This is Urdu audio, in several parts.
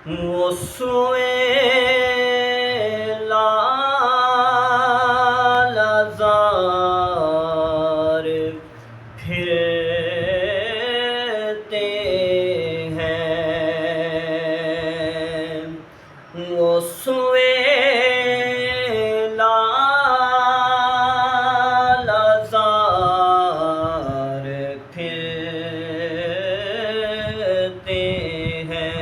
وہ سوئے لال زار پھرتے ہیں، وہ سوئے لال زار پھرتے ہیں،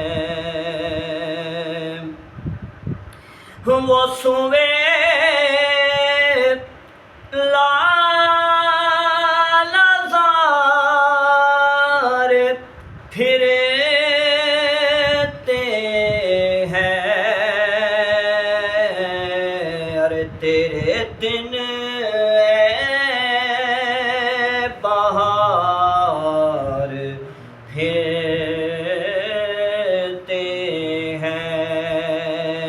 وہ سوئے لال زار پھرتے ہیں، ارے تیرے دن اے بہار پھرتے ہیں،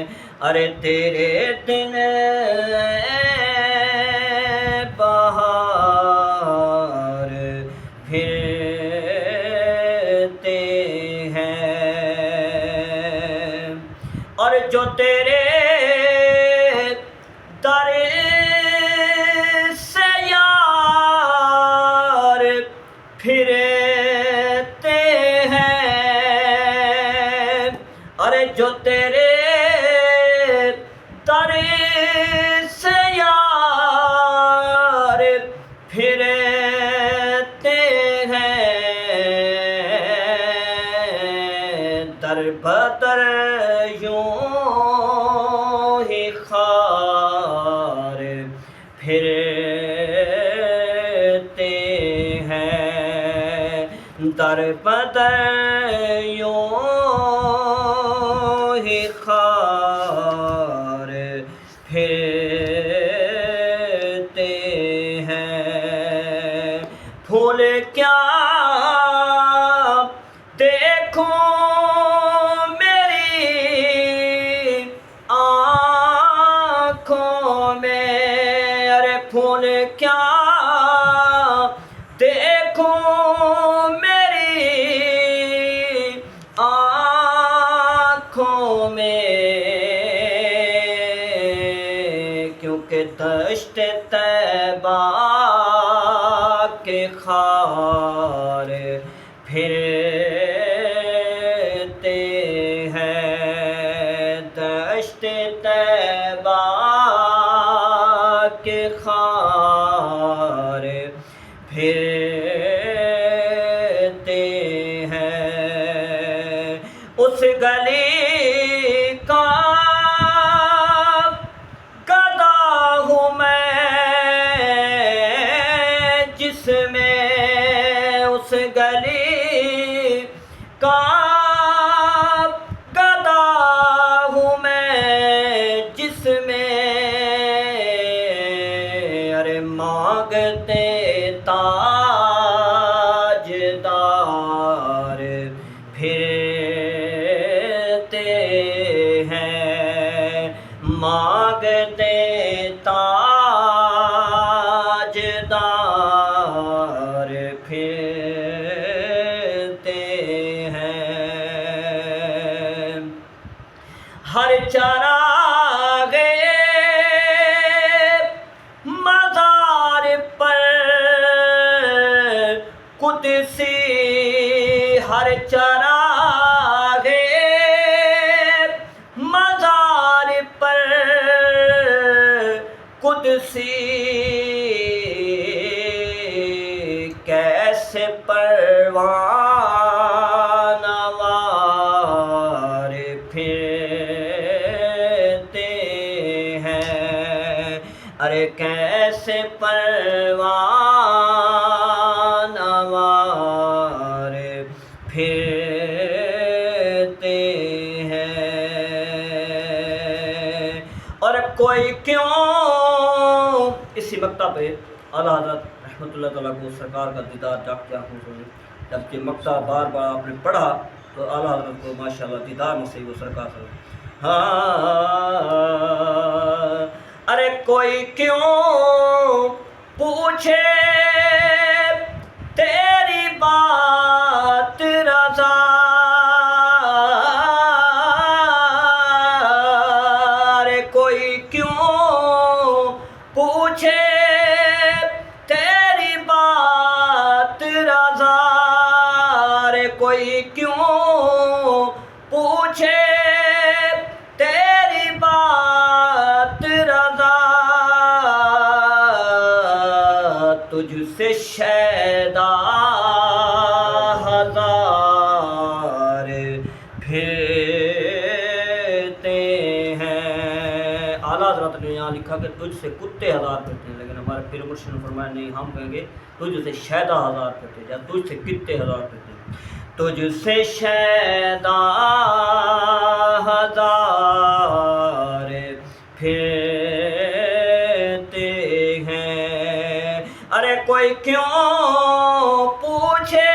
ارے تیرے دن بہار پھرتے ہیں، اور جو تیرے در سے یار پھرتے ہیں، ارے جو تیرے در سے یار پھرتے ہیں، در بدر یوں ہی خار پھرتے ہیں، در بدر یوں ہی خار پھرتے ہیں، پھول کیا دیکھوں میری آنکھوں میں، ارے پھول کیا دیکھوں میری آنکھوں میں، کیونکہ دشت طیبہ کے خار پھرتے ہیں، دشت طیبہ کے خار پھرتے ہیں، اس گلی کا گدا ہوں میں جس میں، اس گلی کا گدا ہوں میں جس میں، ارے مانگتے تاجدار پھرتے ہیں، مانگتے تاجدار پھرتے ہیں، ہر چراغے مزار پر قدسی، ہر چراغے مزار پر قدسی، کیسے پروانہ وار پھرتے ہیں، ارے کیسے پروانہ وار پھرتے ہیں، اور کوئی کیوں اسی مکتب پہ اعلیٰ حضرت رحمۃ اللہ تعالیٰ کو سرکار کا دیدار جاگتے آنکھوں سے، جب کہ مکتب بار بار آپ نے پڑھا تو اعلیٰ حضرت کو ماشاءاللہ دیدار نصیب ہو سرکار سے. ہاں ارے کوئی کیوں پوچھے تیری بات رضا کیوں پوچھے تیری بات رضا، تجھ سے شیدا ہزار پھرتے ہیں۔ اعلیٰ حضرت نے یہاں لکھا کہ تجھ سے کتے ہزار پھرتے ہیں، لیکن ہمارے پیر مرشد نے فرمایا نہیں، ہم کہیں گے تجھ سے شیدا ہزار پھرتے ہیں یا تجھ سے کتے ہزار پھرتے ہیں۔ تجھ سے شیدا ہزار پھرتے ہیں، ارے کوئی کیوں پوچھے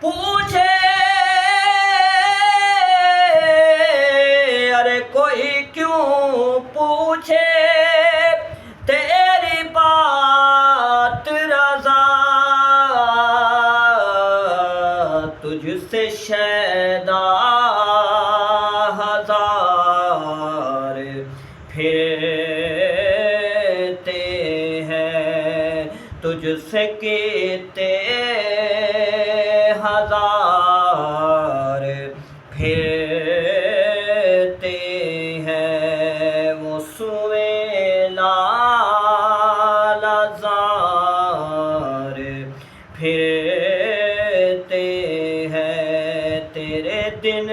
پوچھے، ارے کوئی کیوں پوچھے تیری بات رضا، تجھ سے شیدا ہزار پھرتے ہیں، تجھ سے کتے ہزار پھرتے ہیں، وہ سوئے لال زار پھرتے ہیں، تیرے دن